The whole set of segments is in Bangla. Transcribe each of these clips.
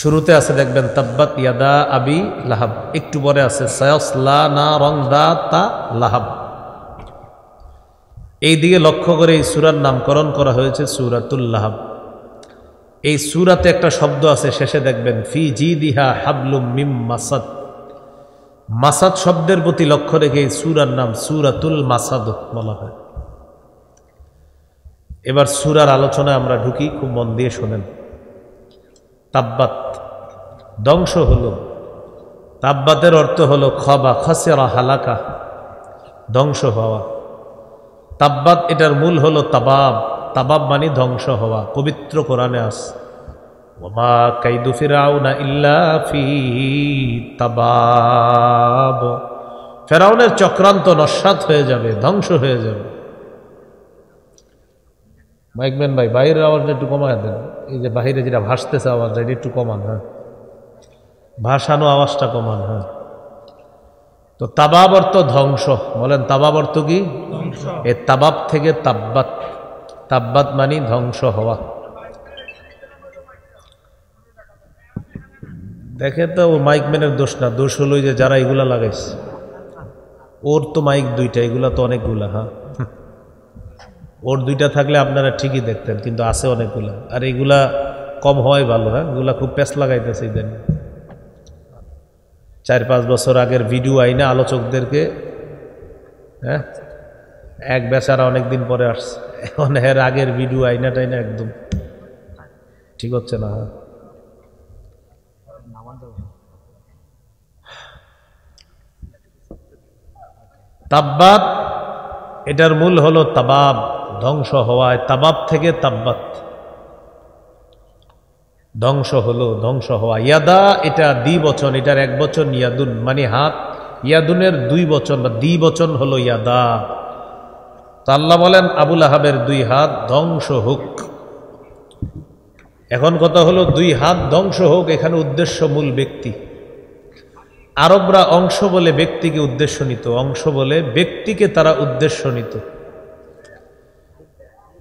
শুরুতে আছে দেখবেন তাব্বাত ইয়াদা আবি লাহাব, একটু পরে আছে সায়াসলা নারান যাতা লাহাব। এই দিকে লক্ষ্য করে এই সূরার নামকরণ করা হয়েছে সূরাতুল লাহাব। এই সূরাতে একটা শব্দ আছে শেষে দেখবেন ফি জিদিহা হাবলুম মিম মাসাদ। মাসাদ শব্দের প্রতি লক্ষ্য রেখে এই সূরার নাম সূরাতুল মাসাদ বলা হয়। এবার সূরার আলোচনায় আমরা ঢুকি, খুব মন দিয়ে শোনেন। তাব্বাত ধ্বংস হলো, তাব্বাতের অর্থ হলো খবা খাসিরা হালাকা, ধ্বংস হওয়া। তাব্বাত এটার মূল হলো তাবাব, তাবাব মানে ধ্বংস হওয়া। পবিত্র কোরআনে আছে ওমা কাইদু ফিরাউনা ইল্লা ফি তাবাব, ফেরাউনের চক্রান্ত নস্যাৎ হয়ে যাবে, ধ্বংস হয়ে যাবে। মাইকম্যান ভাই বাইরের আওয়াজটা একটু কমায় দেন, এই যে বাহিরে যেটা ভাসতেছে আওয়াজটা এটা একটু কমান। হ্যাঁ, ভাসানো আওয়াজটা কমান। হ্যাঁ, তো তাবাব অর্থ ধ্বংস, বলেন তাবাব অর্থ কি? এ তাবাব থেকে তাব্বাত, তাব্বাত মানে ধ্বংস হওয়া। দেখে তো ও মাইকম্যানের দোষ না, দোষ হলো যে যারা এগুলা লাগাইছে, ওর তো মাইক দুইটা, এগুলা তো অনেকগুলা। হ্যাঁ, ওর দুইটা থাকলে আপনারা ঠিকই দেখতেন, কিন্তু আছে অনেকগুলা, আর এগুলা কম হওয়াই ভালো। হ্যাঁ, এগুলা খুব প্যাঁচ লাগাইতেছে ইদান। 4-5 বছর আগের ভিডিও আইনা আলোচকদেরকে, হ্যাঁ, এক বেচারা অনেকদিন পরে আসছে, এখন এর আগের ভিডিও আইনা টাইনা একদম ঠিক হচ্ছে না। তাব্বাত এটার মূল হলো তাবাব, ধ্বংস হওয়ায়, তাবাব থেকে তাব্বাত, ধ্বংস হলো, ধ্বংস হওয়া। ইয়াদা এটা দ্বিবচন, এটার এক বচন ইয়াদুন মানে হাত, ইয়াদুনের 2 বচন বা দ্বিবচন হলো ইয়াদা। তা আল্লাহ বলেন আবুল আহাবের 2 হাত ধ্বংস হোক। এখন কথা হলো 2 হাত ধ্বংস হোক, এখানে উদ্দেশ্য মূল ব্যক্তি। আরবরা অংশ বলে ব্যক্তিকে উদ্দেশ্য নিত, অংশ বলে ব্যক্তিকে তারা উদ্দেশ্য নিত।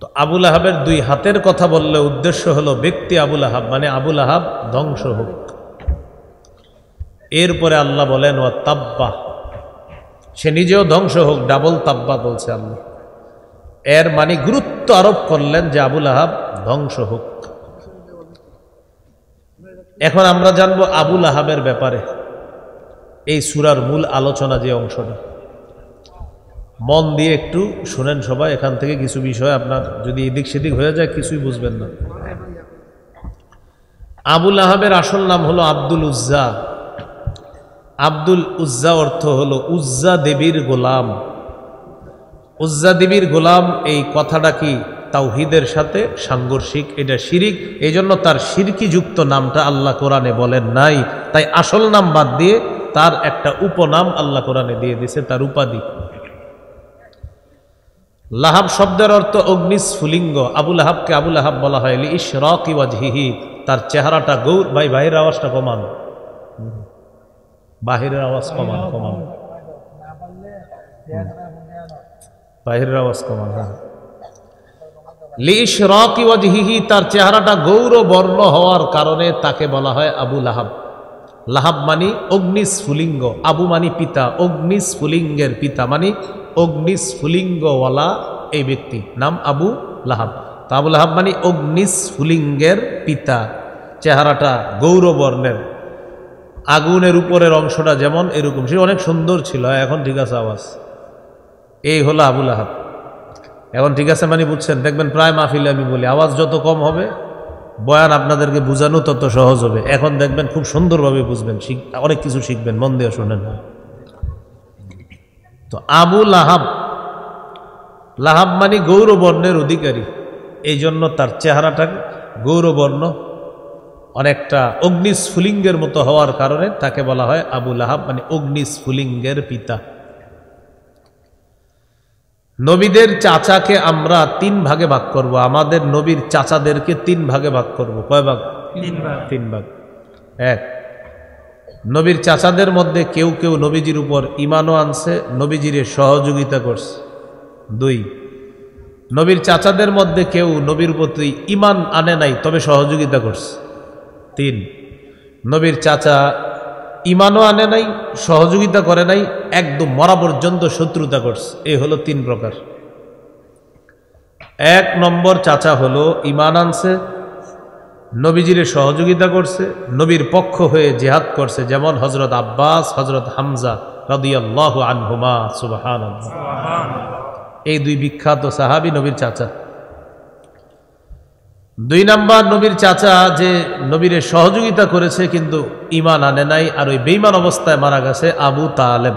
তো আবুল আহাবের 2 হাতের কথা বললে উদ্দেশ্য হলো ব্যক্তি আবুল আহাব, মানে আবুল আহাব ধ্বংস হোক। এরপরে আল্লাহ বলেন ওয়া তাব্বা, সে নিজেও ধ্বংস হোক, ডাবল তাব্বা বলছে আল্লাহ। এর মানে গুরুত্ব আরোপ করলেন যে আবুল আহাব ধ্বংস হোক। এখন আমরা জানবো আবুল আহাবের ব্যাপারে এই সূরার মূল আলোচনা, যে অংশটা মন দিয়ে একটু শুনেন সবাই। এখান থেকে কিছু বিষয় আপনার যদি এদিক সেদিক হয়ে যায় কিছুই বুঝবেন না। আবুল আহাবের আসল নাম হলো আব্দুল উজ্জা। আব্দুল উজ্জা অর্থ হলো উজ্জা দেবীর গোলাম। উজ্জা দেবীর গোলাম, এই কথাটা কি তাওহীদের সাথে সাংঘর্ষিক, এটা শিরিক। এই জন্য তার শিরকি যুক্ত নামটা আল্লাহ কোরআনে বলেন নাই, তাই আসল নাম বাদ দিয়ে তার একটা উপনাম আল্লাহ কোরআনে দিয়ে দিয়েছে, তার উপাধি। লাহাব শব্দের অর্থ অগ্নিস্ফুলিঙ্গ। আবুল আহাবকে আবুল আহাব বলা হয় লিইশরাকি ওয়াজহিহি, তার চেহারাটা গৌর। ভাই বাহিরের আওয়াজটা কমান, বাহিরের আওয়াজ কমান, কমান, বাহিরের আওয়াজ কমান। হ্যাঁ, লিইশরাকি ওয়াজহিহি, তার চেহারাটা গৌর বর্ণ হওয়ার কারণে তাকে বলা হয় আবুল আহাব। লাহাব মানি অগ্নিস্ফুলিঙ্গ, আবু মানি পিতা, অগ্নিস্ফুলিঙ্গের পিতা মানি অগ্নিস্ফুলিঙ্গওয়ালা এই ব্যক্তি নাম আবু লাহাব। তা আবু লাহাব মানে অগ্নিস্ফুলিঙ্গের পিতা, চেহারাটা গৌরবর্ণের, আগুনের উপরের অংশটা যেমন এরকম, সে অনেক সুন্দর ছিল। এখন ঠিক আছে আওয়াজ, এই হলো আবু লাহাব। এখন ঠিক আছে মানে বুঝছেন, দেখবেন প্রায় মাহফিলে আমি বলি আওয়াজ যত কম হবে বয়ান আপনাদেরকে বুঝানো তত সহজ হবে। এখন দেখবেন খুব সুন্দরভাবে বুঝবেন, অনেক কিছু শিখবেন, মন দিয়ে শোনেন। তো আবু লাহাব, লাহাব মানে গৌরবর্ণের অধিকারী, এই জন্য তার চেহারাটা গৌরবর্ণ, অনেকটা অগ্নিস্ফুলিঙ্গের মতো হওয়ার কারণে তাকে বলা হয় আবু লাহাব, মানে অগ্নিস্ফুলিঙ্গের পিতা। নবীদের চাচাকে আমরা 3 ভাগে ভাগ করব, আমাদের নবীর চাচাদেরকে 3 ভাগে ভাগ করব। কয় ভাগ? 3 ভাগ। 1, নবীর চাচাদের মধ্যে কেউ কেউ নবীজির উপর ঈমানও আনছে, নবীজির সহযোগিতা করছে। 2, নবীর চাচাদের মধ্যে কেউ নবীর প্রতি ঈমান আনে নাই তবে সহযোগিতা করছে। 3, নবীর চাচা ইমানও আনে নাই, সহযোগিতা করে নাই, একদম মরা পর্যন্ত শত্রুতা করছে। এই হলো 3 প্রকার। 1 নম্বর চাচা হলো ইমান আনছে, নবীজির সহযোগিতা করছে, নবীর পক্ষ হয়ে জিহাদ করছে, যেমন হযরত আব্বাস, হযরত হামজা রাদিয়াল্লাহু আনহুমা। সুবহানাল্লাহ। এই 2 বিখ্যাত সাহাবী নবীর চাচা। 2 নাম্বার নবীর চাচা যে নবীর সহযোগিতা করেছে কিন্তু ঈমান আনে নাই, আর ওই বেঈমান অবস্থায় মারা গেছে, আবু তালেব।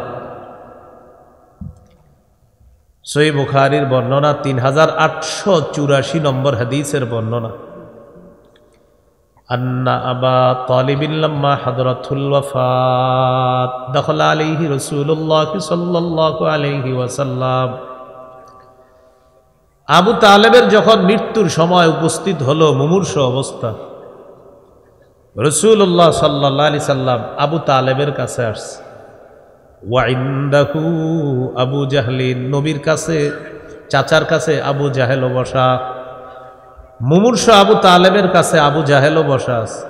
সহিহ বুখারীর বর্ণনা, 3884 নম্বর হাদিসের বর্ণনা। আন্না আবা তালিবিন লাম্মা হাদরাতুল ওয়াফাত দাখালা আলাইহি রাসূলুল্লাহ সাল্লাল্লাহু আলাইহি ওয়াসাল্লাম। আবু তালেবের যখন মৃত্যুর সময় উপস্থিত হলো, মুমূর্ষু অবস্থা, রাসূলুল্লাহ সাল্লাল্লাহু আলাইহি সাল্লাম আবু তালেবের কাছে আসছে। ওয়া ইনদাহু আবু জাহলিন, নবীর কাছে, চাচার কাছে আবু জাহেলও বসা। মুমূর্ষু আবু তালেবের কাছে আবু জাহেলও বসা আছে।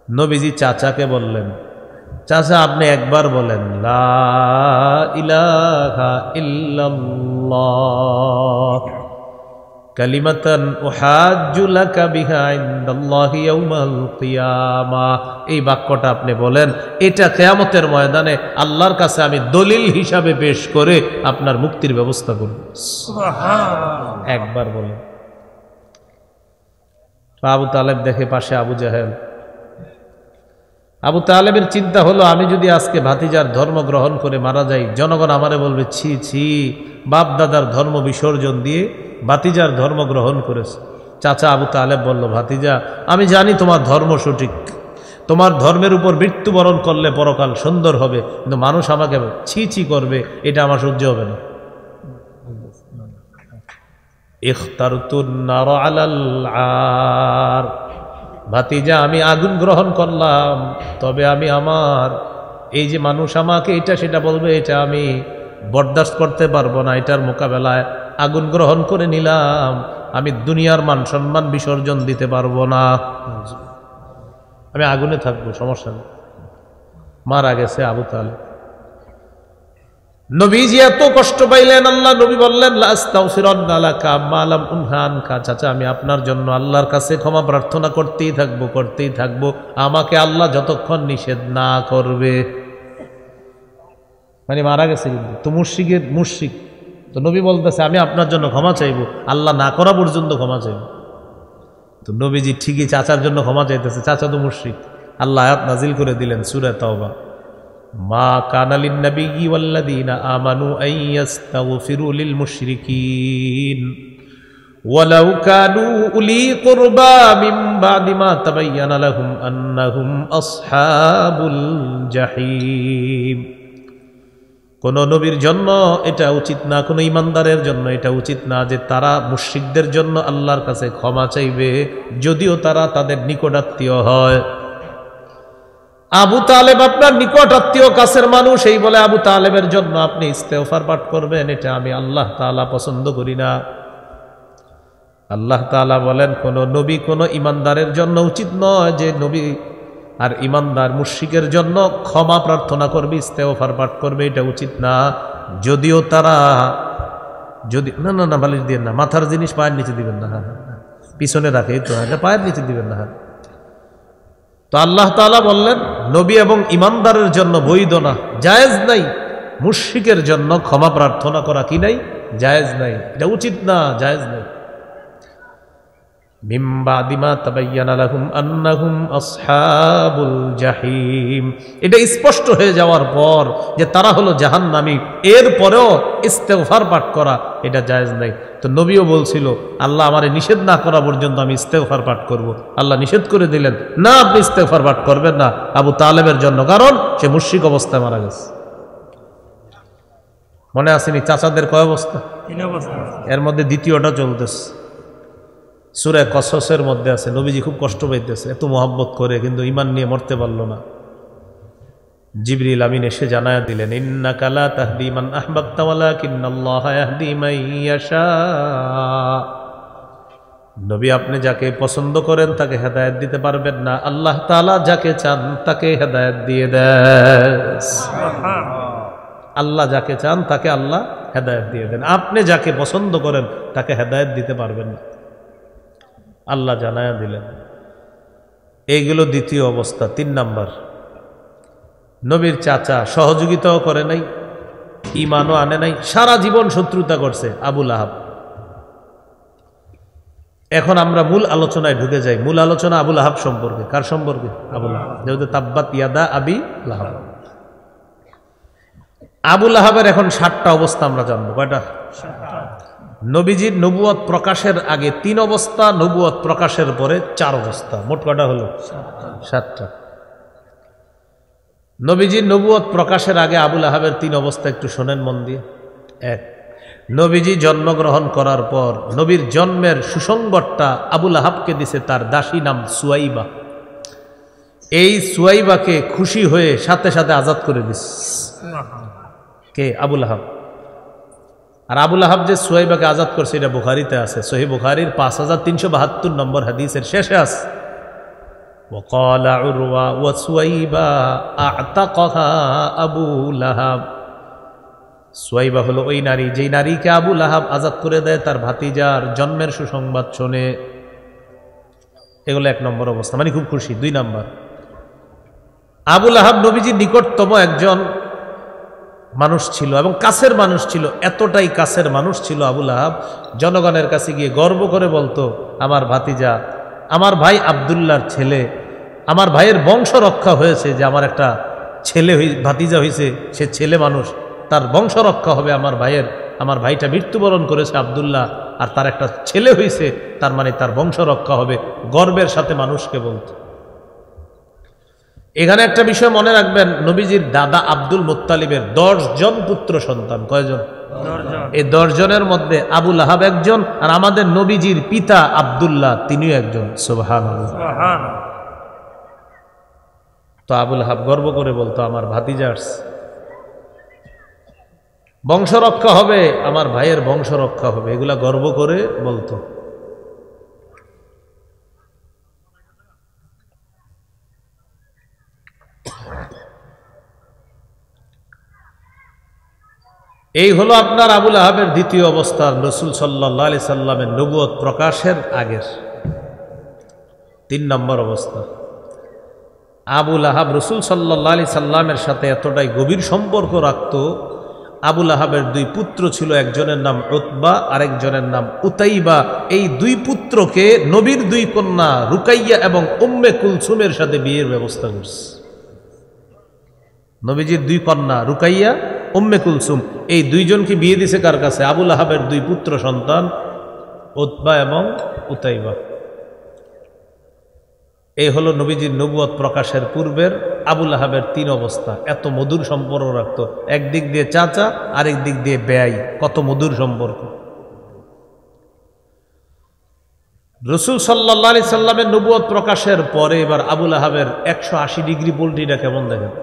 নবীজি চাচাকে বললেন, চাচা আপনি একবার বলেন লা ইলাহা ইল্লাল্লাহ কালিমাতান উহাজ্জু লাকা বিহা ইনদাল্লাহি ইয়াউমাল কিয়ামাহ। এই বাক্যটা আপনি বলেন, এটা কিয়ামতের ময়দানে আল্লাহর কাছে আমি দলিল হিসাবে পেশ করে আপনার মুক্তির ব্যবস্থা করব। সুবহানাল্লাহ। একবার বলেন। আবু তালেব দেখে পাশে আবু জাহেল। আবু তালেবের চিন্তা হলো, আমি যদি আজকে ভাতিজার ধর্ম গ্রহণ করে মারা যাই, জনগণ আমারে বলবে ছি ছি, বাপ দাদার ধর্ম বিসর্জন দিয়ে ভাতিজার ধর্ম গ্রহণ করেছে। চাচা আবু তালেব বলল, ভাতিজা আমি জানি তোমার ধর্ম সঠিক, তোমার ধর্মের উপর মৃত্যুবরণ করলে পরকাল সুন্দর হবে, কিন্তু মানুষ আমাকে ছি ছি করবে, এটা আমার সহ্য হবে না। ইখতারতুন নার আলাল আর, ভাতিজা আমি আগুন গ্রহণ করলাম, তবে আমি আমার এই যে মানুষ আমাকে এটা সেটা বলবে, এটা আমি বরদাস্ত করতে পারবো না, এটার মোকাবেলায় আগুন গ্রহণ করে নিলাম। আমি দুনিয়ার মান সম্মান বিসর্জন দিতে পারবো না, আমি আগুনে থাকবো, সমস্যা নেই। মারা গেছে আবু তালেব। নবীজি এত কষ্ট পাইলেন, আল্লাহ নবী বললেন লা আস্তাগফিরুন্না লাকা মা লাম উনহা আনকা। চাচা আমি আপনার জন্য আল্লাহর কাছে ক্ষমা প্রার্থনা করতেই থাকবো, আমাকে আল্লাহ যতক্ষণ নিষেধ না করবে। মানে মারা গেছে কিন্তু তো মুশরিক, তো নবী বলতেছে আমি আপনার জন্য ক্ষমা চাইবো, আল্লাহ না করা পর্যন্ত ক্ষমা চাইবো। তো নবীজি ঠিকই চাচার জন্য ক্ষমা চাইতেছে, চাচা তো মুশরিক। আল্লাহ আয়াত নাজিল করে দিলেন সূরা তাওবা, মা কানা লিন-নাবিয়্যি ওয়াল্লাযীনা আমানু আন ইস্তাগফিরু লিল মুশরিকিন ওয়ালাউ কানু উলি কুরবা মিন বা'দি মা তাবায়্যানা লাহুম আন্নাহুম আসহাবুল জাহিম। কোন নবীর জন্য এটা উচিত না, কোন ইমানদারের জন্য এটা উচিত না যে তারা মুশরিকদের জন্য আল্লাহর কাছে ক্ষমা চাইবে, যদিও তারা তাদের নিকটাত্মীয় হয়। আবু তালেব আপনার নিকট আত্মীয়, কাছের মানুষ, এই বলে আবু তালেবের জন্য আপনি ইস্তেগফার পাঠ করবেন, এটা আমি আল্লাহ তাআলা পছন্দ করি না। আল্লাহ তাআলা বলেন কোন নবী কোন ইমানদারের জন্য উচিত নয় যে নবী আর ইমানদার মুশরিকের জন্য ক্ষমা প্রার্থনা করবে, ইস্তেগফার পাঠ করবে, এটা উচিত না। যদিও তারা যদি না বালিশ দিবেন না, মাথার জিনিস পায়ের নিচে দিবেন না, হ্যাঁ পিছনে রাখে, তো পায়ের নিচে দিবেন না। হ্যাঁ, তো আল্লাহ তাআলা বললেন নবী এবং ইমানদারের জন্য বৈধ না, জায়েজ নাই। মুশরিকের জন্য ক্ষমা প্রার্থনা করা কি নাই, জায়েজ নাই, এটা উচিত না, জায়েজ নাই। মিন বা'দি মা তাবায়্যানা লাহুম আন্নাহুম আসহাবুল জাহিম, এটা স্পষ্ট হয়ে যাওয়ার পর যে তারা হলো জাহান্নামী, এরপরেও ইস্তেগফার পাঠ করা এটা জায়েজ নাই। তো নবীও বলছিল আল্লাহ আমারে নিষেধ না করা পর্যন্ত আমি ইস্তেগফার পাঠ করব। আল্লাহ নিষেধ করে দিলেন, না আপনি ইস্তেগফার পাঠ করবেন না আবু তালেবের জন্য, কারণ সে মুশরিক অবস্থায় মারা গেছে। মনে আসেনি চাচাদের কয় অবস্থা? এর মধ্যে দ্বিতীয়টা চলতেছে, সূরা কসসের মধ্যে আছে। নবীজি খুব কষ্ট পাইতেছে, এত মহব্বত করে কিন্তু ঈমান নিয়ে মরতে পারল না। জিবরিল আমিন এসে জানায়া দিলেন ইন্নাকা লা তাহদি মান আহবাবতা ওয়ালাকিন্নাল্লাহা ইয়াহদি মান ইয়াশা। নবী আপনি যাকে পছন্দ করেন তাকে হেদায়েত দিতে পারবেন না, আল্লাহ তাআলা যাকে চান তাকে হেদায়েত দিয়ে দেন। আল্লাহ যাকে চান তাকে আল্লাহ হেদায়েত দিয়ে দেন। আপনি যাকে পছন্দ করেন তাকে হেদায়েত দিতে পারবেন না, আল্লাহ জানায়া দিলেন। এইগুলো দ্বিতীয় অবস্থা। 3 নাম্বার, নবীর চাচা সহযোগিতাও করে নাই, ঈমানও আনে নাই, সারা জীবন শত্রুতা করছে, আবু লাহাব। এখন আমরা মূল আলোচনায় ঢুকে যাই। মূল আলোচনা আবু লাহাব সম্পর্কে। কার সম্পর্কে? আবু লাহাব। যেহেতু তাব্বাত ইয়াদা আবি লাহাব। আবু লাহাবের এখন 7টা অবস্থা আমরা জানবো। কয়টা? নবীজির নবুয়ত প্রকাশের আগে 3 অবস্থা, নবুয়ত প্রকাশের পরে 4 অবস্থা। মোট কয়টা হলো? 7টা। নবীজির নবুয়ত প্রকাশের আগে আবু লাহাবের 3 অবস্থা একটু শোনেন মন দিয়ে। 1, নবীজি জন্মগ্রহণ করার পর নবীর জন্মের সুসংবাদটা আবু লাহাবকে দিছে তার দাসী নাম সুয়াইবা। এই সুয়াইবাকে খুশি হয়ে সাথে সাথে আজাদ করে দিস। কে? আবু লাহাব। আর আবু লাহাব যে সুয়াইবাকে আজাদ করছে এটা বুখারীতে আছে, সহিহ বুখারীর 5372 নম্বর হাদিসের শেষে আছে। وقال عروة وسويبة أعتقها أبو لهب। সুয়াইবা হলো ওই নারী যেই নারীকে আবু লাহাব আজাদ করে দেয় তার ভাতিজার জন্মের সুসংবাদ শুনে। এগুলো 1 নম্বর অবস্থা, মানে খুব খুশি। 2 নম্বর, আবু লাহাব নবীজির নিকটতম একজন মানুষ ছিল এবং কাছের মানুষ ছিল। এতটাই কাছের মানুষ ছিল আবু লাহাব, জনগণের কাছে গিয়ে গর্ব করে বলতো, আমার ভাতিজা, আমার ভাই আব্দুল্লাহর ছেলে, আমার ভাইয়ের বংশ রক্ষা হয়েছে, যে আমার একটা ছেলে ভাতিজা হয়েছে, সে ছেলে মানুষ, তার বংশ রক্ষা হবে আমার ভাইয়ের। আমার ভাইটা মৃত্যুবরণ করেছে আব্দুল্লাহ, আর তার একটা ছেলে হয়েছে, তার মানে তার বংশ রক্ষা হবে। গর্বের সাথে মানুষকে বলতো। এখানে একটা বিষয় মনে রাখবেন, নবীজির দাদা আব্দুল মুত্তালিবের 10 জন পুত্র সন্তান। কয়জন? 10 জন। এই 10 জনের মধ্যে আবু লাহাব একজন, আর আমাদের নবীজির পিতা আব্দুল্লাহ তিনিও একজন। সুবহানাল্লাহ। তো আবু লাহাব গর্ব করে বলতো, আমার ভাতিজার বংশ রক্ষা হবে, আমার ভাইয়ের বংশ রক্ষা হবে, এগুলা গর্ব করে বলতো। এই হলো আপনার আবু লাহাবের দ্বিতীয় অবস্থা, রাসূল সাল্লাল্লাহু আলাইহি সাল্লামের নবুয়ত প্রকাশের আগের 3 নম্বর অবস্থা। আবু লাহাব রাসূল সাল্লাল্লাহু আলাইহি সাল্লামের সাথে এতটাই গভীর সম্পর্ক রাখত। আবু লাহাবের 2 পুত্র ছিল, একজনের নাম উতবা, আরেকজনের নাম উতাইবা। এই 2 পুত্রকে নবীর 2 কন্যা রুকাইয়া এবং উম্মে কুলসুমের সাথে বিয়ের ব্যবস্থা করছে। নবীজির 2 কন্যা রুকাইয়া, উম্মে কুলসুম, এই 2 জনকে বিয়ে দিছে কার কাছে? আবু লাহাবের 2 পুত্র সন্তান উতবা এবং উতাইবা। এই হলো নবীজির নবুয়ত প্রকাশের পূর্বের আবু লাহাবের 3 অবস্থা। এত মধুর সম্পর্ক রাখত, একদিক দিয়ে চাচা, আরেক দিক দিয়ে বেয়াই, কত মধুর সম্পর্ক। রাসূল সাল্লাল্লাহু আলাইহি সাল্লামের নবুয়ত প্রকাশের পরে এবার আবু লাহাবের 180 ডিগ্রি পল্টিটা কেমন দেখেন।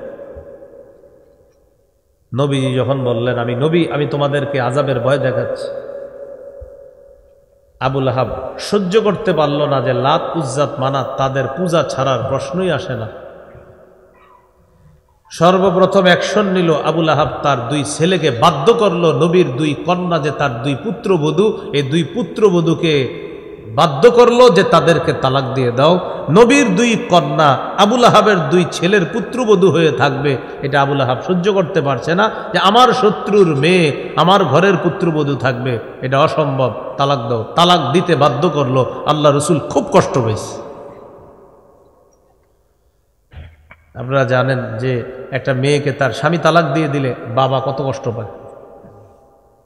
নবীজি যখন বললেন, আমি নবী, আমি তোমাদেরকে আযাবের ভয় দেখাচ্ছি, আবু লাহাব সহ্য করতে পারল না যে লাত, উজ্জাত, মানাত তাদের পূজা ছাড়ার প্রশ্নই আসে না। সর্বপ্রথম অ্যাকশন নিল আবু লাহাব, তার 2 ছেলেকে বাধ্য করলো, নবীর 2 কন্যা যে তার 2 পুত্রবধূ, এই 2 পুত্রবধূকে বাধ্য করলো যে তাদেরকে তালাক দিয়ে দাও। নবীর 2 কন্যা আবু লাহাবের 2 ছেলের পুত্রবধূ হয়ে থাকবে, এটা আবু লাহাব সহ্য করতে পারছে না, যে আমার শত্রুর মেয়ে আমার ঘরের পুত্রবধূ থাকবে, এটা অসম্ভব, তালাক দাও। তালাক দিতে বাধ্য করলো। আল্লাহ রসুল খুব কষ্ট পেয়েছে। আপনারা জানেন যে একটা মেয়েকে তার স্বামী তালাক দিয়ে দিলে বাবা কত কষ্ট পায়।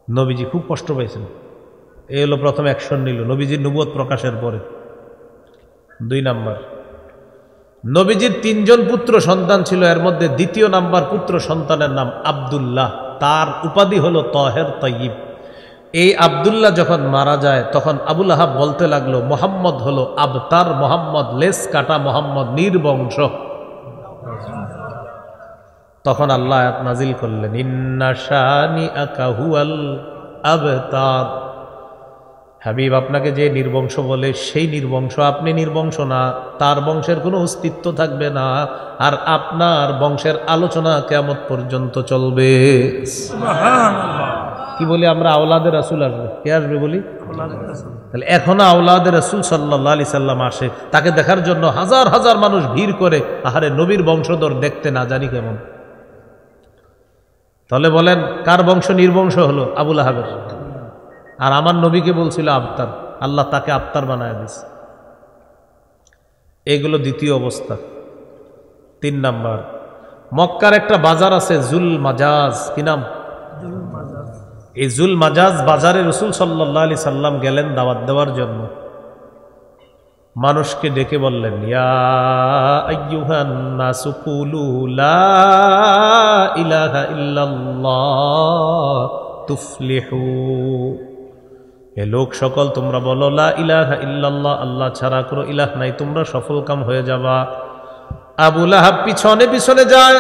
নবীজি খুব কষ্ট পাইছেন। এই হলো প্রথম অ্যাকশন নিল নবীজির নবুয়ত প্রকাশের পরে। 2 নাম্বার, নবীজির 3 জন পুত্র সন্তান ছিল, এর মধ্যে দ্বিতীয় নাম্বার পুত্র সন্তানের নাম আব্দুল্লাহ, তার উপাধি হলো তাহের তাইয়িব। এই আব্দুল্লাহ যখন মারা যায় তখন আবু লাহাব বলতে লাগলো, মোহাম্মদ হলো আবতার, মোহাম্মদ লেস কাটা, মোহাম্মদ নির্বংশ। তখন আল্লাহ আয়াত নাজিল করলেন, ইন্না শানিআকা হুয়াল আবতার, হাবিব আপনাকে যে নির্বংশ বলে সেই নির্বংশ, আপনি নির্বংশ না, তার বংশের কোনো অস্তিত্ব থাকবে না, আর আপনার বংশের আলোচনা কিয়ামত পর্যন্ত চলবে। কি বলি আমরা? আওলাদে রাসূল আসবে। কে আসবে বলি? তাহলে এখনো আওলাদে রাসূল সাল্লাল্লাহু আলাইহি সাল্লাম আসে, তাকে দেখার জন্য হাজার হাজার মানুষ ভিড় করে। আহারে, নবীর বংশধর দেখতে না জানি কেমন। তাহলে বলেন কার বংশ নির্বংশ হলো? আবু লাহাবের। আর আমার নবীকে বলছিল আবতার, আল্লাহ তাকে আবতার বানায় দিয়েছে। এগুলো দ্বিতীয় অবস্থা। 3 নাম্বার, মক্কার একটা বাজার আছে জুল মাজাজ। কি নাম? এই জুল মাজাজ বাজারে রাসূল সাল্লাল্লাহু আলাইহি সাল্লাম গেলেন দাওয়াত দেওয়ার জন্য। মানুষকে ডেকে বললেন, ইয়া আইয়ুহান নাসু কুলু লা ইলাহা ইল্লাল্লাহ তুফলিহু। এ লোক সকল, তোমরা বলো লা ইলাহা ইল্লাল্লাহ, আল্লাহ ছাড়া কোনো ইলাহ নাই, তোমরা সফলকাম হয়ে যাবা। আবু লাহাব পিছনে পিছনে যায়,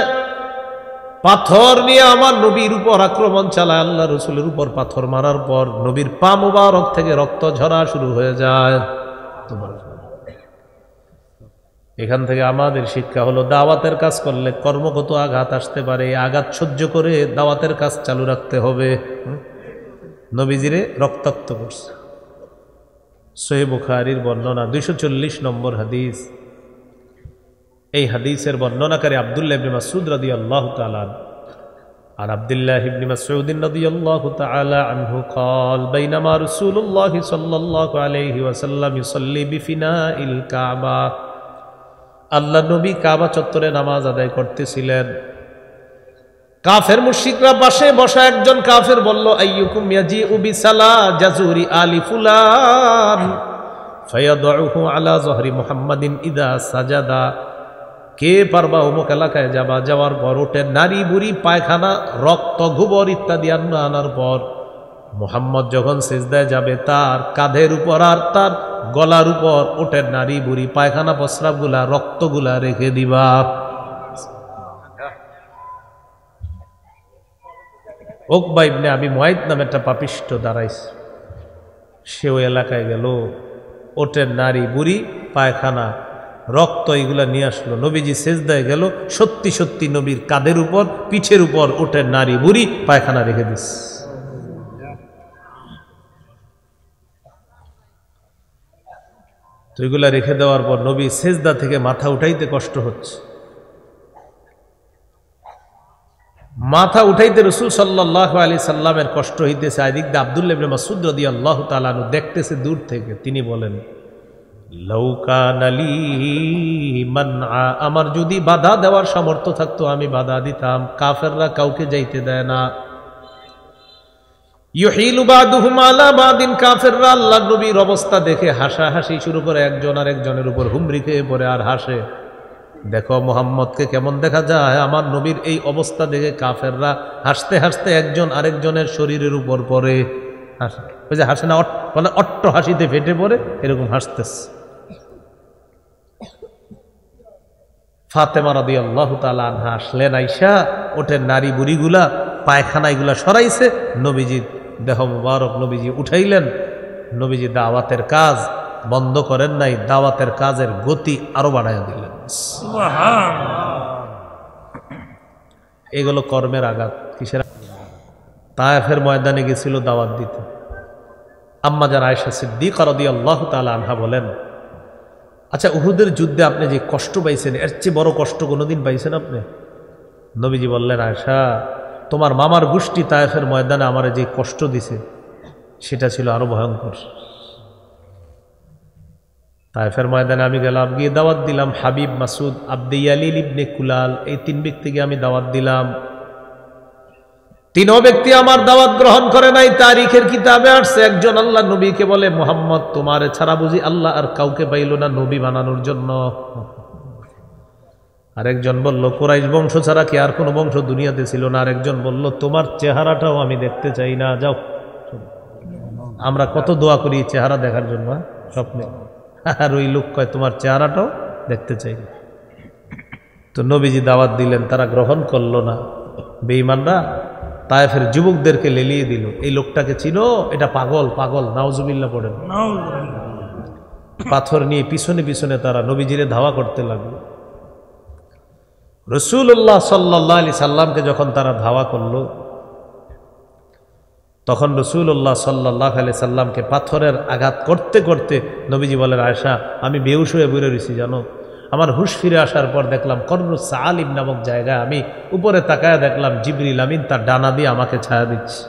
পাথর নিয়ে আমার নবীর উপর আক্রমণ চালায়। আল্লাহ রসুলের উপর পাথর মারার পর নবীর পা মুবারক থেকে রক্ত ঝরা শুরু হয়ে যায়। এখান থেকে আমাদের শিক্ষা হলো, দাওয়াতের কাজ করলে কর্মগত আঘাত আসতে পারে, আঘাত সহ্য করে দাওয়াতের কাজ চালু রাখতে হবে। নবীজিরে রক্তাক্ত করছে। সহিহ বুখারীর বর্ণনা 240 নম্বর হাদিস। এই হাদিসের বর্ণনাকারী আব্দুল্লাহ ইবনে মাসউদ রাদিয়াল্লাহু তাআলা আর আব্দুল্লাহ ইবনে মাসউদ রাদিয়াল্লাহু তাআলা আনহু قال بينما رسول الله صلى الله عليه وسلم يصلي بفناء الكعبة। আল্লাহ নবী কাবা চত্বরে নামাজ আদায় করতেছিলেন। কাফের মুশরিকরা পাশে বসা একজন কাফের বলল, আইয়ুকুম ইয়াজিউ বিসালা জাজুরি আলি ফুলান ফায়াদউহু আলা যহরি মুহাম্মাদিন ইদা সাজাদা। কে পারবা অমুক এলাকায় যাবা, যাওয়ার পর ওঠে নারী বুড়ি পায়খানা রক্ত গোবর ইত্যাদি আনার পর মুহাম্মদ যখন সিজদায় যাবে তার কাঁধের উপর আর তার গলার উপর ওঠে নারী বুড়ি পায়খানা প্রস্রাবগুলা রক্তগুলা রেখে দিবা। উকবা ইবনে আবি মুআইদ নামে একটা পাপিষ্ঠ দাঁড়াইছে। সে ওই এলাকায় গেল, ওটের নারী বুড়ি পায়খানা রক্ত এগুলা নিয়ে আসলো। নবীজি সেজদায় গেল, সত্যি সত্যি নবীর কাঁধের উপর পিঠের উপর ওটের নারী বুড়ি পায়খানা রেখে দিস। তো এগুলা রেখে দেওয়ার পর নবী সেজদা থেকে মাথা উঠাইতে কষ্ট হচ্ছে। মাথা উঠাইতে রাসূল সাল্লাল্লাহু আলাইহি সাল্লামের কষ্ট হইতেছে। এদিক দিয়ে আব্দুল্লাহ ইবনে মাসউদ রাদিয়াল্লাহু তাআলা আনহু দেখতেছে দূর থেকে। তিনি বলেন, লাউ কানা লি মানআ, আমার যদি বাধা দেওয়ার সামর্থ্য থাকতো আমি বাধা দিতাম। কাফেররা কাউকে যাইতে দেয় না। ইউহিলু বাদুহুম আলা বাদিন, কাফেররা আল্লাহর নবীর অবস্থা দেখে হাসাহাসি শুরু করে, একজন আরেকজনের উপর হুমড়ি খেয়ে পড়ে আর হাসে। দেখো মুহাম্মদকে কেমন দেখা যায়, আমার নবীর এই অবস্থা দেখে কাফেররা হাসতে হাসতে একজন আরেকজনের শরীরের উপর পড়ে হাসে। ওই যে হাসে না, বলে অট্ট হাসিতে ফেটে পড়ে, এরকম হাসতেছে। ফাতেমা রাদিয়াল্লাহু তাআলা আনহা আসলেন, আইসা ওঠের নারী বুড়িগুলা পায়খানা এগুলা সরাইছে, নবীজির দেহ মুবারক নবীজি উঠাইলেন। নবীজি দাওয়াতের কাজ বন্ধ করেন নাই, দাওয়াতের কাজের গতি আরো বাড়াইয়া দিলেন। এগুলো কর্মের আঘাত। কিসের? তায়েফের ময়দানে গেছিল দাওয়াত দিতে। আম্মা জান আয়েশা সিদ্দিকা রাদিয়াল্লাহু তাআলা আনহা বলেন, আচ্ছা উহুদের যুদ্ধে আপনি যে কষ্ট পাইছেন, এর চেয়ে বড় কষ্ট কোনোদিন পাইছেন আপনি? নবীজি বললেন, আয়েশা, তোমার মামার গোষ্ঠী তায়েফের ময়দানে আমার যে কষ্ট দিছে সেটা ছিল আরো ভয়ঙ্কর। তায়েফের ময়দানে আমি গেলাম, গিয়ে দাওয়াত দিলাম হাবিব, মাসুদ, আব্দে ইয়ালিল ইবনে কুলাল, এই 3 ব্যক্তিকে আমি দাওয়াত দিলাম। 3 ব্যক্তি আমার দাওয়াত গ্রহণ করে নাই। তারিখের কিতাবে আসছে, একজন আল্লাহ নবীকে বলে, মুহাম্মদ তোমারে ছাড়া বুঝি আল্লাহ আর কাউকে পাইল না নবী বানানোর জন্য? আরেকজন বলল, কুরাইশ বংশ ছাড়া কি আর কোনো বংশ দুনিয়াতে ছিল না? আরেকজন বলল, তোমার চেহারাটাও আমি দেখতে চাই না, যাও। আমরা কত দোয়া করি চেহারা দেখার জন্য স্বপ্নে, আর ওই লোক কয় তোমার চেহারাটাও দেখতে চাই না। তো নবীজি দাওয়াত দিলেন, তারা গ্রহণ করলো না। বেঈমানরা তায়েফের যুবকদেরকে লেলিয়ে দিল, এই লোকটাকে চিনো, এটা পাগল, পাগল, নাউজুবিল্লাহ পড়েন। পাথর নিয়ে পিছনে পিছনে তারা নবীজিরে ধাওয়া করতে লাগলো। রাসূলুল্লাহ সাল্লাল্লাহু আলাইহি সাল্লামকে যখন তারা ধাওয়া করলো, তখন রাসূলুল্লাহ সাল্লাল্লাহু আলাইহি সাল্লামকে পাথরের আঘাত করতে করতে নবীজি বলেন, আয়েশা আমি বেহুশ হয়ে পড়ে রয়েছি জানো, আমার হুশ ফিরে আসার পর দেখলাম কর্নুস সালিম নামক জায়গায় আমি উপরে তাকায় দেখলাম জিবরিল আমিন তার ডানা দিয়ে আমাকে ছায়া দিচ্ছে।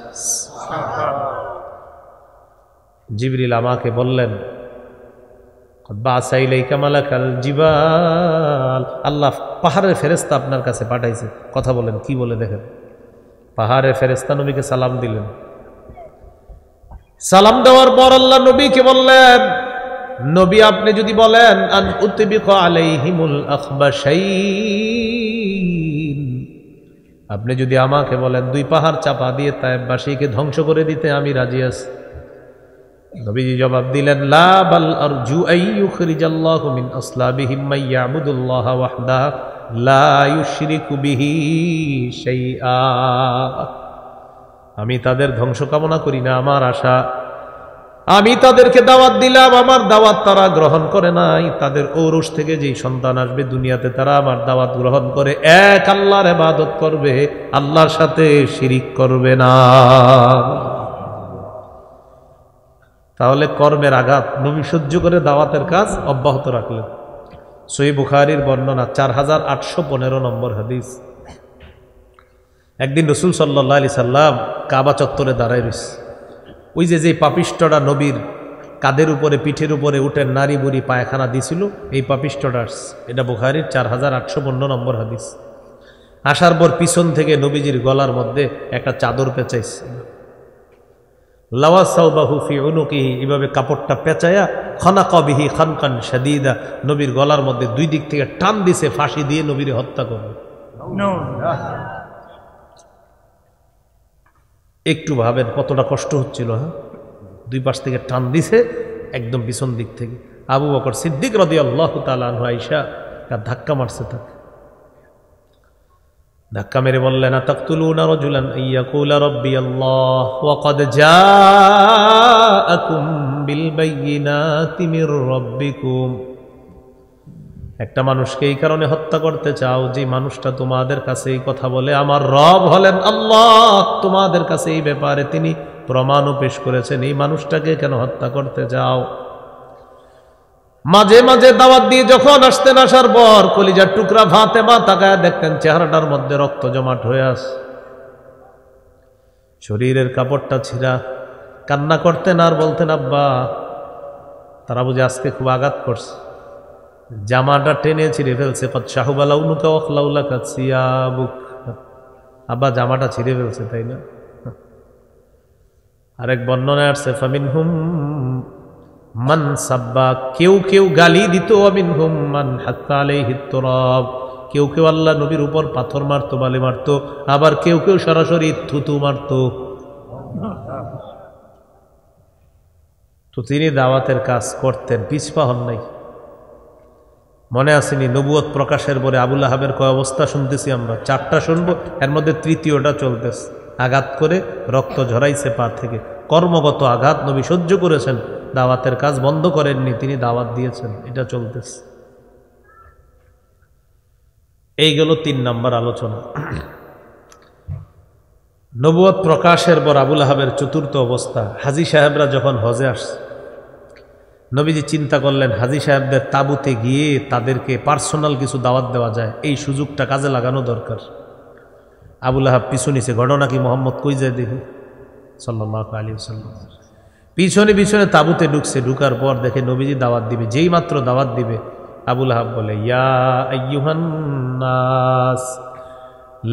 জিবরিল আমাকে বললেন, আল্লাহ পাহাড়ের ফেরেশতা আপনার কাছে পাঠাইছে। কথা বলেন, কি বলে দেখেন, পাহাড়ের ফেরেশতা নবীকে সালাম দিলেন। সালাম দেওয়ার পর আল্লাহ নবীকে বললেন, নবী আপনি যদি বলেন আন উতবিকা আলাইহিমুল আখবাশাইন, আপনি যদি আমাকে বলেন দুই পাহাড় চাপা দিয়ে তায়েফবাসীকে ধ্বংস করে দিতে, আমি রাজি আছি। নবীজি জবাব দিলেন, লা বাল আরজু আইয়ুখরিজাল্লাহু মিন আসলাবিহিম মান ইয়াবুদুল্লাহ ওয়াহদাহু লা ইউশরিকু বিহি শাইআ। আমি তাদের ধ্বংস কামনা করি না, আমার আশা আমি তাদেরকে দাওয়াত দিলাম, আমার দাওয়াত তারা গ্রহণ করে নাই, তাদের ঔরস থেকে যেই সন্তান আসবে দুনিয়াতে তারা আমার দাওয়াত গ্রহণ করে এক আল্লাহর ইবাদত করবে, আল্লাহর সাথে শিরিক করবে না। তাহলে কর্মের আঘাত নবী সহ্য করে দাওয়াতের কাজ অব্যাহত রাখলেন। সহিহ বুখারীর বর্ণনা 4815 নম্বর হাদিস। একদিন রাসূল সাল্লাল্লাহু আলাইহি সাল্লাম কাবা চত্বরে দাঁড়ায় রয়েছে। ওই যে পাপিষ্ঠরা নবীর কাদের উপরে পিঠের উপরে উঠে নারী বুড়ি পায়খানা দিছিল, এই পাপিষ্ঠটা, এটা বুখারীর 4815 নম্বর হাদিস। আসার পর পিছন থেকে নবীজির গলার মধ্যে একটা চাদর পেঁচাইছে, লাওয়াসাউবাহু ফি উনুকিহি, এভাবে কাপড়টা পেঁচায়া খানাকা বিহি খানকান শাদীদা, নবীর গলার মধ্যে দুই দিক থেকে টান দিছে, ফাঁসি দিয়ে নবীর হত্যা করবে। একটু ভাবেন কতটা কষ্ট হচ্ছিল। হ্যাঁ, দুই পাশ থেকে টান দিছে, একদম পিছন দিক থেকে। আবু বকর সিদ্দিক রাদিয়াল্লাহু তাআলা আনহু আয়েশা ধাক্কা মারছে তাকে, ধাক্কা মেরে বললেন, আতাকতুলুনা রাজুলান আইয়াকুলা রাব্বি আল্লাহ ওয়া ক্বাদ জাআকুম বিল বায়িনাতি মির রাব্বিকুম। একটা মানুষকে এই কারণে হত্যা করতে চাও যে মানুষটা তোমাদের কাছে এই কথা বলে আমার রব হলেন আল্লাহ, তোমাদের কাছে এই ব্যাপারে তিনি প্রমাণও পেশ করেছেন, এই মানুষটাকে কেন হত্যা করতে চাও? মাঝে মাঝে দাওয়াত দিয়ে যখন আসতেন, আসার পর কলিজার টুকরা ফাতেমা তাকায় দেখতেন চেহারাটার মধ্যে রক্ত জমাট হয়ে আছে, শরীরের কাপড়টা ছিঁড়া, কান্না করতেন আর বলতেন আব্বা, তারা বুঝে আজকে খুব আঘাত করছে, জামাটা টেনে ছিঁড়ে ফেলছে, আব্বা জামাটা ছিঁড়ে ফেলছে, তাই না? আরেক বর্ণনায় আসছে ফামিনহুম মান সাব্বা, কেউ কেউ গালি দিত, ওয়ামিনহুম মান হাত্তা আলাইহি তুরাব, কেউ কেউ আল্লাহ নবীর উপর পাথর মারতো, বালি মারতো, আবার কেউ কেউ সরাসরি থুতু মারতো। তো তিনি দাওয়াতের কাজ করতেন, পিছপা হন নাই। মনে আসেনি নবুয়ত প্রকাশের পরে আবু লাহাবের কয় অবস্থা শুনতেছি আমরা, 4টা শুনবো, এর মধ্যে 3য়টা চলতেছে। আঘাত করে রক্ত ঝরাইছে পা থেকে, কর্মগত আঘাত নবী সহ্য করেছেন, দাওয়াতের কাজ বন্ধ করেননি, তিনি দাওয়াত দিয়েছেন, এটা চলতেছে। এই গেল 3 নম্বর আলোচনা। নবুয়ত প্রকাশের পর আবু লাহাবের 4র্থ অবস্থা, হাজী সাহেবরা যখন হজে আসছে, নবীজি চিন্তা করলেন হাজী সাহেবদের তাঁবুতে গিয়ে তাদেরকে পার্সোনাল কিছু দাওয়াত দেওয়া যায়, এই সুযোগটা কাজে লাগানো দরকার। আবু লাহাব পিছু নিছে, ঘটনা কি মোহাম্মদ কই যায় দেখি সাল্লাল্লাহু আলাইহি ওয়াসাল্লাম। পিছনে পিছনে তাঁবুতে ঢুকছে, ঢুকার পর দেখে নবীজি দাওয়াত দিবে, যেই মাত্র দাওয়াত দিবে আবু লাহাব বলে, ইয়া আইয়ুহান নাস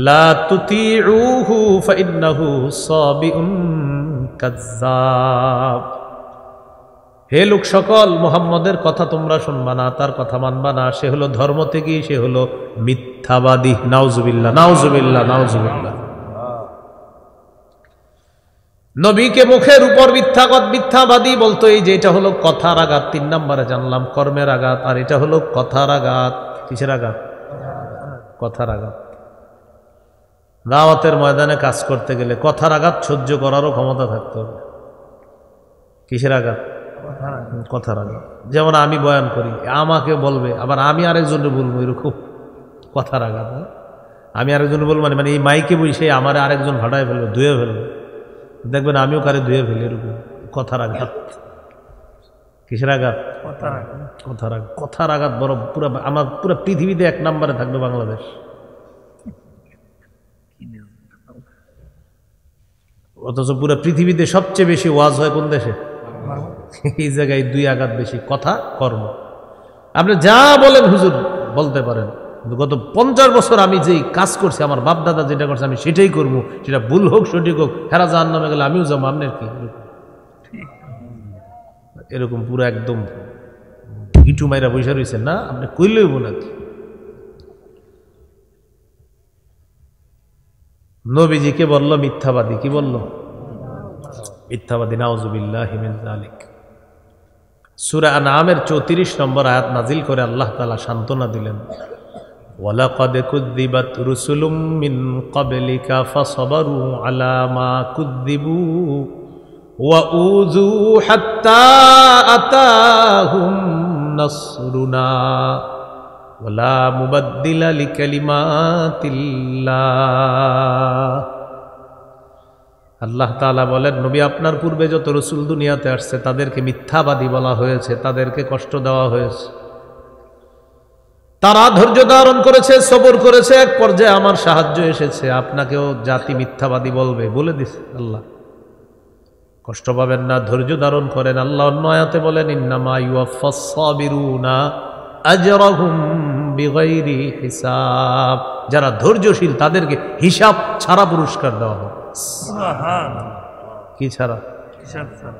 লা তুতিউহু ফাইন্নাহু সাবিউন কাযযাব। হে লোক সকল, মুহাম্মদের কথা তোমরা শুনবা না, তার কথা মানবা না, সে হলো ধর্ম থেকে, সে হলো মিথ্যাবাদী। নাউজুবিল্লাহ, নাউজুবিল্লাহ, নাউজুবিল্লাহ। নবীকে মুখের উপর মিথ্যাবাদী বলতো, এই যে এটা হলো কথার আঘাত। 3 নম্বরে জানলাম কর্মের আঘাত, আর এটা হলো কথার আঘাত। কিসের আঘাত? কথার আঘাত। দাওয়াতের ময়দানে কাজ করতে গেলে কথার আঘাত সহ্য করারও ক্ষমতা থাকতে হবে। কিসের আঘাত? কথার আঘাত। যেমন আমি বয়ান করি, আমাকে বলবে, আবার আমি আরেকজনকে বলবো, এরকম কথার আঘাত। আমি আরেকজন বলবো মানে এই মাইকে বসে আমার আরেকজন ভাড়ায় ফেলবে, ধুয়ে ফেলবে, দেখবেন আমিও কারে ধুয়ে ফেলি, এরকম কথার আঘাত। কিসের আঘাত? কথার আঘাত। কথার আঘাত বড়, পুরো আমার পুরো পৃথিবীতে 1 নম্বরে থাকবে বাংলাদেশ। অথচ পুরো পৃথিবীতে সবচেয়ে বেশি ওয়াজ হয় কোন দেশে? এই জায়গায় 2 আঘাত বেশি, কথা কর্ম। আপনি যা বলেন হুজুর বলতে পারেন, গত 50 বছর আমি যেই কাজ করছি, আমার বাপ দাদা যেটা করছে আমি সেটাই করবো, সেটা ভুল হোক সঠিক হোক, হেরা জাহান্নামে গেলে আমিও যাবো, আপনার কি? এরকম পুরো একদম ইটু মাইরা বসে রয়েছেন না, আপনি কইলেই নাকি? নবীজিকে বলল মিথ্যাবাদী। কি বলল? মিথ্যাবাদী। নাউযুবিল্লাহি মিন যালিক। সূরা আনআমের 34 নম্বর আয়াত নাজিল করে আল্লাহ তাআলা সান্ত্বনা দিলেন, ওয়ালাকাদ কুযযিবাত রুসুলুম মিন ক্বাবলিকা ফাসাবারু আলা মা কুযযিবু ওয়া উযু হাত্তা আতাহুম নাসরুনা ওয়ালা মুবাদদিলা লিকালিমাতিল্লাহ। আল্লাহ তাআলা বলেন, নবী আপনার পূর্বে যত রসুল দুনিয়াতে আসছে তাদেরকে মিথ্যাবাদী বলা হয়েছে, তাদেরকে কষ্ট দেওয়া হয়েছে, তারা ধৈর্য ধারণ করেছে, সবর করেছে, এক পর্যায়ে আমার সাহায্য এসেছে, আপনাকেও জাতি মিথ্যাবাদী বলবে, বলে দিছে আল্লাহ। কষ্ট পাবেন না, ধৈর্য ধারণ করেন। আল্লাহ অন্য আয়াতে বলেন, ইন্নামা ইউয়াফফাস সাবিরুনা আজরাহুম বিগাইরি হিসাব। যারা ধৈর্যশীল তাদেরকে হিসাব ছাড়া পুরস্কার দেওয়া হবে। কি ছাড়া? হিসাব ছাড়া।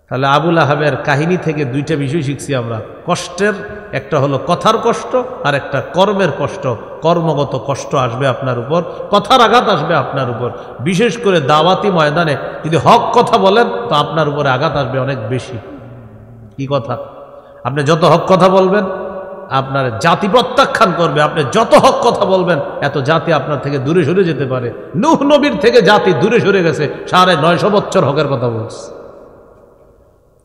তাহলে আবুল আহাবের কাহিনী থেকে 2টা বিষয় শিখছি আমরা। কষ্টের একটা হলো কথার কষ্ট, আর একটা কর্মের কষ্ট। কর্মগত কষ্ট আসবে আপনার উপর, কথার আঘাত আসবে আপনার উপর। বিশেষ করে দাওয়াতি ময়দানে যদি হক কথা বলেন তো আপনার উপরে আঘাত আসবে অনেক বেশি। কি কথা? আপনি যত হক কথা বলবেন আপনার জাতি প্রত্যাখ্যান করবে। আপনি যত হক কথা বলবেন এত জাতি আপনার থেকে দূরে সরে যেতে পারে। নূহ নবীর থেকে জাতি দূরে সরে গেছে, 950 বছর হকের কথা বলছে।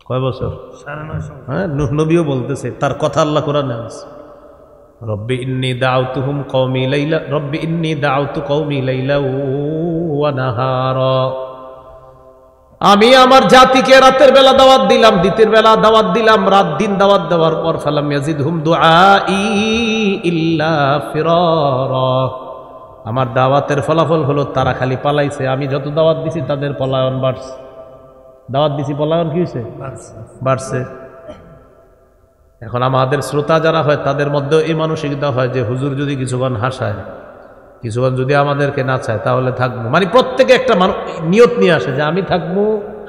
কয় বছর? 950। হ্যাঁ, নূহ নবীও বলতেছে, তার কথা আল্লাহ কোরআনে আছে, রব্বি ইন্নী দাউতুহুম কওমি লাইলা, রব্বি ইন্নী দাউতু কওমি লাইলা ওয়া নাহারা। আমি আমার জাতিকে রাতের বেলা দাওয়াত দিলাম, দিনের বেলা দাওয়াত দিলাম, রাত দিন দাওয়াত দেওয়ার পর ফালাম ইয়াজিদহুম দুআই ইল্লা ফিরারা। আমার দাওয়াতের ফলাফল হলো তারা খালি পালাইছে। আমি যত দাওয়াত দিছি তাদের পলায়ন বাড়ছে। দাওয়াত দিছি, পলায়ন কি হয়েছে? বাড়ছে। এখন আমাদের শ্রোতা যারা হয় তাদের মধ্যেও এই মানসিকতা হয় যে হুজুর যদি কিছুক্ষণ হাসায়, কিছুক্ষণ যদি আমাদেরকে নাচায় তাহলে থাকবো। মানে প্রত্যেকে একটা নিয়ত নিয়ে আসে যে আমি থাকবো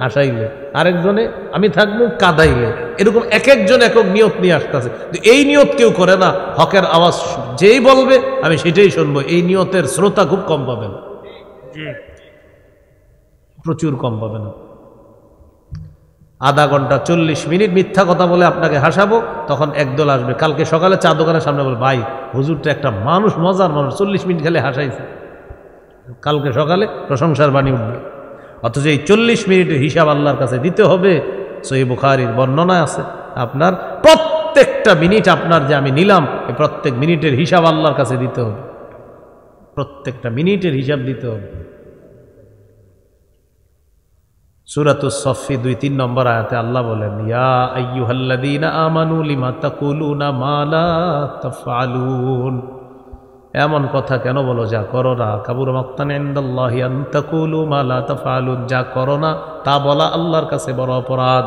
হাসাইলে, আরেকজনে আমি থাকবো কাঁদাইলে, এরকম এক একজন একক নিয়ত নিয়ে আসতেছে। এই নিয়ত কেউ করে না। হকের আওয়াজ যেই বলবে আমি সেটাই শুনবো, এই নিয়তের শ্রোতা খুব কম পাবেন, প্রচুর কম পাবেন। আধা ঘন্টা 40 মিনিট মিথ্যা কথা বলে আপনাকে হাসাবো, তখন একদল আসবে। কালকে সকালে চা দোকানের সামনে বল, ভাই হুজুরটা একটা মানুষ, মজার মানুষ, 40 মিনিট খেলে হাসাইছে। কালকে সকালে প্রশংসার বাণী উঠবে। অথচ এই 40 মিনিটের হিসাব আল্লাহর কাছে দিতে হবে। সহিহ বুখারীর বর্ণনা আছে, আপনার প্রত্যেকটা মিনিট আপনার যে আমি নিলাম, এই প্রত্যেক মিনিটের হিসাব আল্লাহর কাছে দিতে হবে। প্রত্যেকটা মিনিটের হিসাব দিতে হবে। সূরাতুস সফফি 2-3 নম্বর আয়াতে আল্লাহ বলেন, ইয়া আইয়ুহাল্লাযীনা আমানু লিমা তাকুলুনা মা লা তাফআলুন। এমন কথা কেন বলো যা করো না। কাবুরা মাকতান ইনদাল্লাহি আন তাকুলু মা লা তাফআলুন। যা করো না তা বলা আল্লাহর কাছে বড় অপরাধ।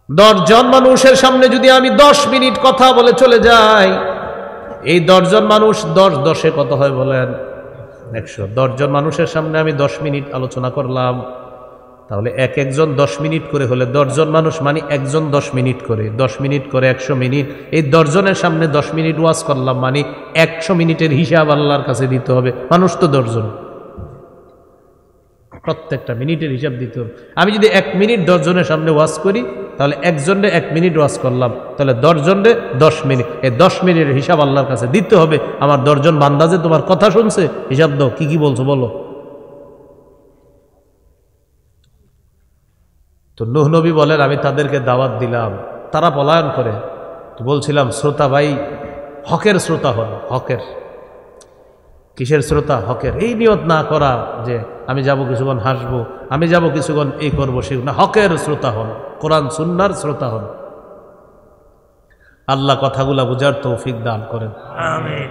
10 জন মানুষের সামনে যদি আমি 10 মিনিট কথা বলে চলে যাই, এই 10 জন মানুষ 10 কত হয় বলেন? 100। 10 জন মানুষের সামনে আমি 10 মিনিট আলোচনা করলাম, তাহলে একজন 10 মিনিট করে হলে 10 জন মানুষ মানে একজন 10 মিনিট করে, 10 মিনিট করে 100 মিনিট। এই 10 জনের সামনে 10 মিনিট ওয়াজ করলাম মানে 100 মিনিটের হিসাব আল্লাহর কাছে দিতে হবে। মানুষ তো 10 জন, প্রত্যেকটা মিনিটের হিসাব দিতে হবে। আমি যদি 1 মিনিট 10 জনের সামনে ওয়াজ করি তাহলে একজনে 1 মিনিট ওয়াজ করলাম, তাহলে 10 জনে 10 মিনিট, এই 10 মিনিটের হিসাব আল্লাহর কাছে দিতে হবে। আমার 10 জন বান্দা যে তোমার কথা শুনছে, হিসাব দাও, কি কি বলছো বলো। তো নূহ নবী বলেন, আমি তাদেরকে দাওয়াত দিলাম, তারা পলায়ন করে। তো বলছিলাম শ্রোতা ভাই, হকের শ্রোতা হন, হকের। কিসের শ্রোতা? হকের। এই নিয়ত না করা যে আমি যাব কিছুক্ষণ হাসবো, আমি যাব কিছুক্ষণ এই করবো সে না, হকের শ্রোতা হন, কোরআন সুন্নাহর শ্রোতা হন। আল্লাহ কথাগুলা বুঝার তৌফিক দান করেন, আমিন।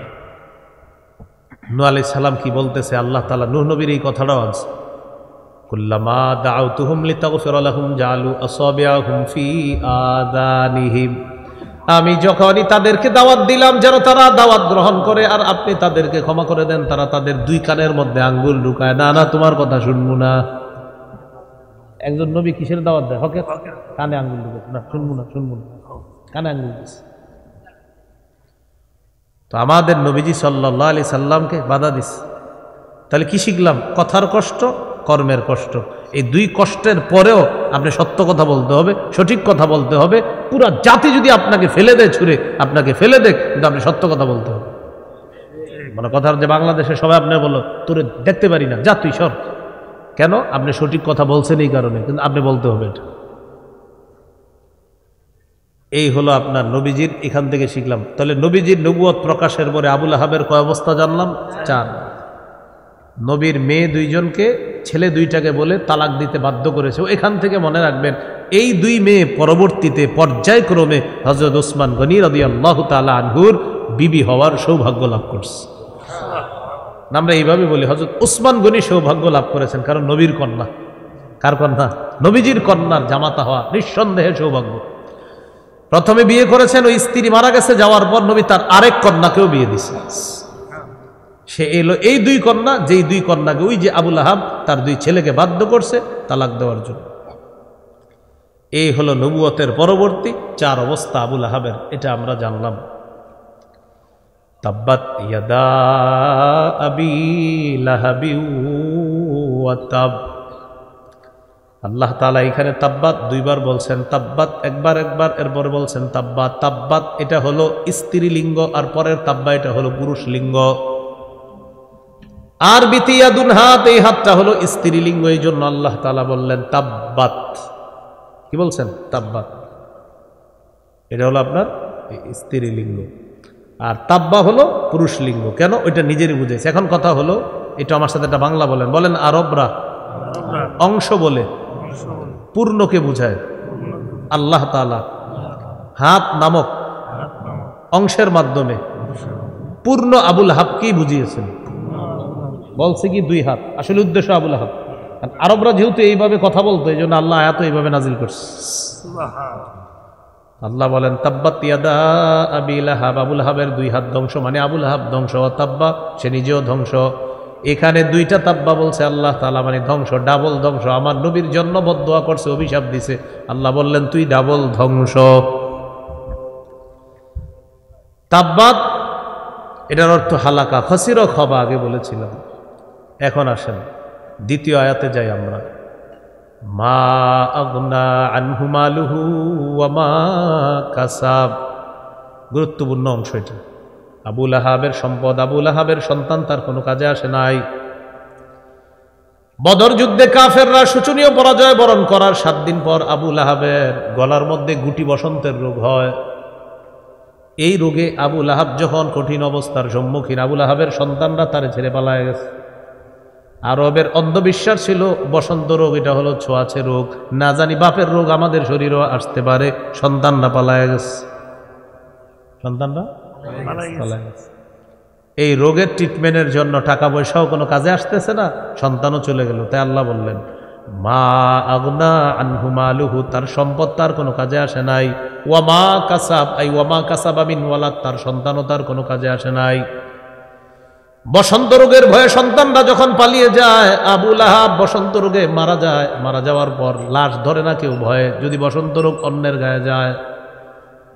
নূহ আলাইহিস সালাম কি বলতেছে, আল্লাহ তাআলা নূহ নবীর এই কথাটাও আছে, কুল্লামা দাউতুহুম লিতাগফিরা লাহুম জাআলু আসাবিআহুম ফি আযানিহিম। আমি যখনই তাদেরকে দাওয়াত দিলাম যেন তারা দাওয়াত গ্রহণ করে, আর আপনি তাদেরকে ক্ষমা করে দেন, তারা তাদের 2 কানের মধ্যে আঙ্গুল ঢুকায়, না না তোমার কথা শুনবো না। একজন নবী কিসের দাওয়াত দেয়? হকের। কানে আঙ্গুল ঢুকায়, না শুনবো না, শুনবো না, কানে আঙ্গুল দিচ্ছে। তো আমাদের নবীজি সাল্লাল্লাহু আলাইহি সাল্লামকে বাধা দিচ্ছে। তাহলে কি শিখলাম? কথার কষ্ট, কর্মের কষ্ট। এই 2 কষ্টের পরেও আপনি সত্য কথা বলতে হবে, সঠিক কথা বলতে হবে। পুরা জাতি যদি আপনাকে ফেলে দেয়, ছুঁড়ে আপনাকে ফেলে দেয়, কিন্তু আপনি সত্য কথা বলতে হবে। মানে কথার যে বাংলাদেশে সবাই আপনার বললো, তোরে দেখতে পারি না, যা তুই সর। কেন? আপনি সঠিক কথা বলছেন এই কারণে, কিন্তু আপনি বলতে হবে এটা। এই হলো আপনার নবীজির, এখান থেকে শিখলাম। তাহলে নবীজির নবুয়ত প্রকাশের পরে আবু লাহাবের কয় অবস্থা জানলাম? 4। নবীর মেয়ে 2 জনকে, ছেলে 2টাকে বলে তালাক দিতে বাধ্য করেছে। এখান থেকে মনে রাখবেন, এই 2 মেয়ে পরবর্তীতে পর্যায়ক্রমে হযরত ওসমান গনি রাদিয়াল্লাহু তাআলা আনহুর বিবি হওয়ার সৌভাগ্য লাভ করছে। আমরা এইভাবে বলি, হযরত ওসমান গনি সৌভাগ্য লাভ করেছেন, কারণ নবীর কন্যা। কার কন্যা? নবীজির কন্যার জামাতা হওয়া নিঃসন্দেহে সৌভাগ্য। প্রথমে বিয়ে করেছেন, ওই স্ত্রী মারা গেছে, যাওয়ার পর নবী তার আরেক কন্যাকেও বিয়ে দিছে। সে এলো এই 2 কন্যা, যেই 2 কন্যাকে ওই যে আবু লাহাব তার 2 ছেলেকে বাধ্য করছে তালাক দেওয়ার জন্য। এই হলো নবুয়তের পরবর্তী 4 অবস্থা আবু লাহাবের, এটা আমরা জানলাম। তাব্বাত ইয়াদা আবি লাহাবি ওয়া তাব। আল্লাহ তাআলা এখানে তাব্বাত 2 বার বলছেন, তাব্বাত একবার, এরপরে বলছেন তাব্বাত। তাব্বাত এটা হলো স্ত্রীলিঙ্গ, আর পরের তাব্বা এটা হলো পুরুষ লিঙ্গ। আর বিতিয়াদুন হাত, এই হাতটা হলো স্ত্রীলিঙ্গ, এই জন্য আল্লাহ তাআলা বললেন তাব্বাত। কি বলছেন? তাব্বাত। এটা হলো আপনার স্ত্রীলিঙ্গ, আর তাব্বা হলো পুরুষ লিঙ্গ। কেন? ওইটা নিজেরই বুঝেছে। এখন কথা হলো, এটা আমার সাথে একটা বাংলা বলেন। বলেন, আরবরা অংশ বলে পূর্ণকে বুঝায়, আল্লাহ তাআলা হাত নামক অংশের মাধ্যমে পূর্ণ আবু লাহাবকেই বুঝিয়েছেন। বলছে কি 2 হাত, আসলে উদ্দেশ্য আবু লাহাব। আরবরা যেহেতু এইভাবে কথা বলতো, এই জন্য আল্লাহ আয়াত এইভাবে নাজিল করছে। আল্লাহ বলেন তাব্বাত ইয়াদা আবি লাহাব, আবু লাহাবের 2 হাত ধ্বংস, মানে আবু লাহাব ধ্বংস, তাব্বা সে নিজেও ধ্বংস। এখানে 2টা তাব্বা বলছে আল্লাহ তাআলা, মানে ধ্বংস, ডাবল ধ্বংস। আমার নবীর জন্য বদদুয়া করছে, অভিশাপ দিছে, আল্লাহ বললেন তুই ডাবল ধ্বংস। তাব্বাত এটার অর্থ হালাকা, খসির খবা, আগে বলেছিলাম। এখন আসেন দ্বিতীয় আয়াতে যাই আমরা। মা আগনা আনহু মালুহু ওয়া মা কাসাব। গুরুত্বপূর্ণ অংশ এটা। আবু লাহাবের সম্পদ, আবু লাহাবের সন্তান তার কোনো কাজে আসে নাই। বদর যুদ্ধে কাফেররা শোচনীয় পরাজয় বরণ করার 7 দিন পর আবু লাহাবের গলার মধ্যে গুটি বসন্তের রোগ হয়। এই রোগে আবু লাহাব যখন কঠিন অবস্থার সম্মুখীন, আবু লাহাবের সন্তানরা তারে ছেড়ে পালায় গেছে। আরবের অন্ধবিশ্বাস ছিল বসন্ত রোগ এটা হলো ছোঁয়াছে রোগ, না জানি বাপের রোগ আমাদের শরীরেও আসতে পারে। সন্তানরা পালায় গেছে, সন্তানরা পালায় গেছে। এই রোগের ট্রিটমেন্টের জন্য টাকা পয়সাও কোনো কাজে আসতেছে না, সন্তানও চলে গেল। তাই আল্লাহ বললেন মা আগনা আনহু মালুহু, তার সম্পদ তার কোনো কাজে আসে নাই। ওয়া মা কাসাব, আই ওয়া মা কাসাবা মিন ওয়ালাদ, তার সন্তানও তার কোনো কাজে আসে নাই। বসন্ত রোগের ভয়ে সন্তানরা যখন পালিয়ে যায়, আবু লাহাব বসন্ত রোগে মারা যায়। মারা যাওয়ার পর লাশ ধরে না কেউ ভয়ে, যদি বসন্ত রোগ অন্যের গায়ে যায়।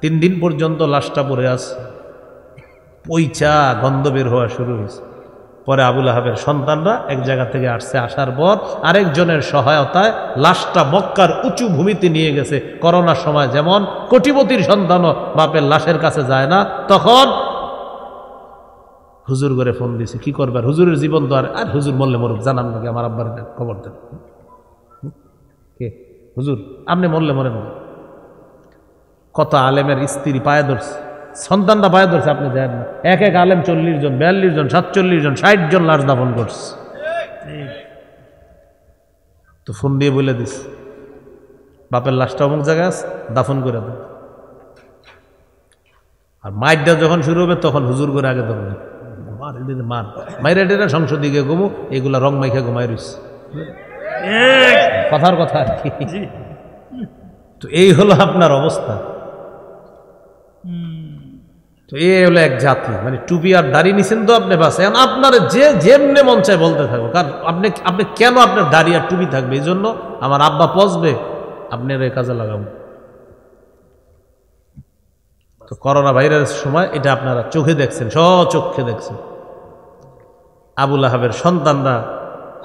3 দিন পর্যন্ত লাশটা পড়ে আছে, পইচা গন্ধ বের হওয়া শুরু হয়েছে। পরে আবু লাহাবের সন্তানরা এক জায়গা থেকে আসছে, আসার পর আরেকজনের সহায়তায় লাশটা মক্কার উঁচু ভূমিতে নিয়ে গেছে। করোনার সময় যেমন কোটিপতির সন্তানও বাপের লাশের কাছে যায় না, তখন হুজুর করে ফোন দিছে, কি করবার, হুজুরের জীবন তো আর হুজুর মরলে মরুক, জানান নাকি আমার আব্বার খবর দেন। কে হুজুর, আপনি মরলে মরেন না। কত আলেমের স্ত্রী পায়ে ধরছে, সন্তানরা পায়ে ধরছে, আপনি দেন না। এক এক আলেম 40 জন, 42 জন, 47 জন, 60 জন লাশ দাফন করছে। তো ফোন দিয়ে বলে দিস, বাপের লাশটা অমুক জায়গায় আছে, দাফন করে দেন। আর মাইরটা যখন শুরু হবে তখন হুজুর করে আগে ধরবেন, মার মাইরা টেরা সংসদে গিয়ে ঘুমু, এগুলা রং মাইখা ঘুমাই রইছে, কথার কথা আর কি। তো এই হলো আপনার অবস্থা। তো এই হলো এক জাতি, মানে টুপি আর দাড়ি নিছেন তো আপনি বাস, এখন আপনার যে যেমনে মন চায় বলতে থাকবো, কারণ আপনি কেন আপনার দাড়ি আর টুপি থাকবে? এই জন্য আমার আব্বা পচবে, আপনার এই কাজে লাগাবো। তো করোনা ভাইরাসের সময় এটা আপনারা চোখে দেখছেন, স্বচক্ষে দেখছেন। আবু লাহাবের সন্তানরা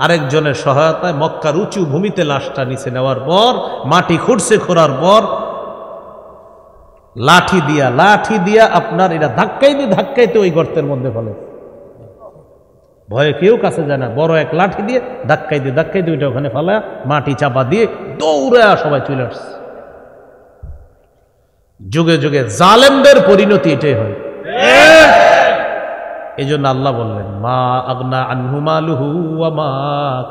আরেকজনের সহায়তায় মক্কার উঁচু ভূমিতে লাশটা নিচে নেওয়ার পর মাটি খুঁড়ছে, খোঁড়ার পর লাঠি দিয়া আপনার এটা ধাক্কাইতে ওই গর্তের মধ্যে ফেলে। ভয়ে কেউ কাছে যায় না, বড় এক লাঠি দিয়ে ধাক্কাইতে ওইটা ওখানে ফেলা, মাটি চাপা দিয়ে দৌড়ে সবাই চলে আসছে। যুগে যুগে জালেমদের পরিণতি এটাই হয়। এই জন্য আল্লাহ বললেন, মা আগনা আনহু মালুহু ওয়া মা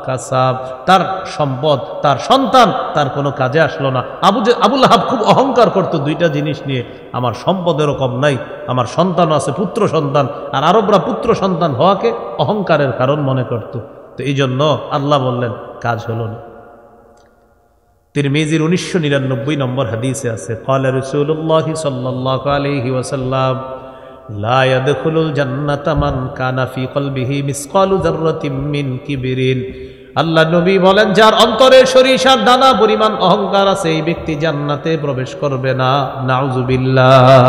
কাসাব, তার সম্পদ, তার সন্তান তার কোনো কাজে আসলো না। আবু লাহাব খুব অহংকার করতো দুইটা জিনিস নিয়ে, আমার সম্পদেরও কম নাই, আমার সন্তানও আছে, পুত্র সন্তান। আর আরবরা পুত্র সন্তান হওয়াকে অহংকারের কারণ মনে করত। তো এই জন্য আল্লাহ বললেন, কাজ হলো না। তিরমিজির 1999 নম্বর হাদিসে আছে, ক্বালা রাসূলুল্লাহ সাল্লাল্লাহু আলাইহি ওয়াসাল্লাম, লা ইয়াদখুলুল জান্নাতা মান কানা ফি কলবিহি মিসকালু যাররাতিন মিন কিবরিন। আল্লাহ নবী বলেন, যার অন্তরে সরিষার দানা পরিমাণ অহংকার আছে, এই ব্যক্তি জান্নাতে প্রবেশ করবে না। নাউযুবিল্লাহ।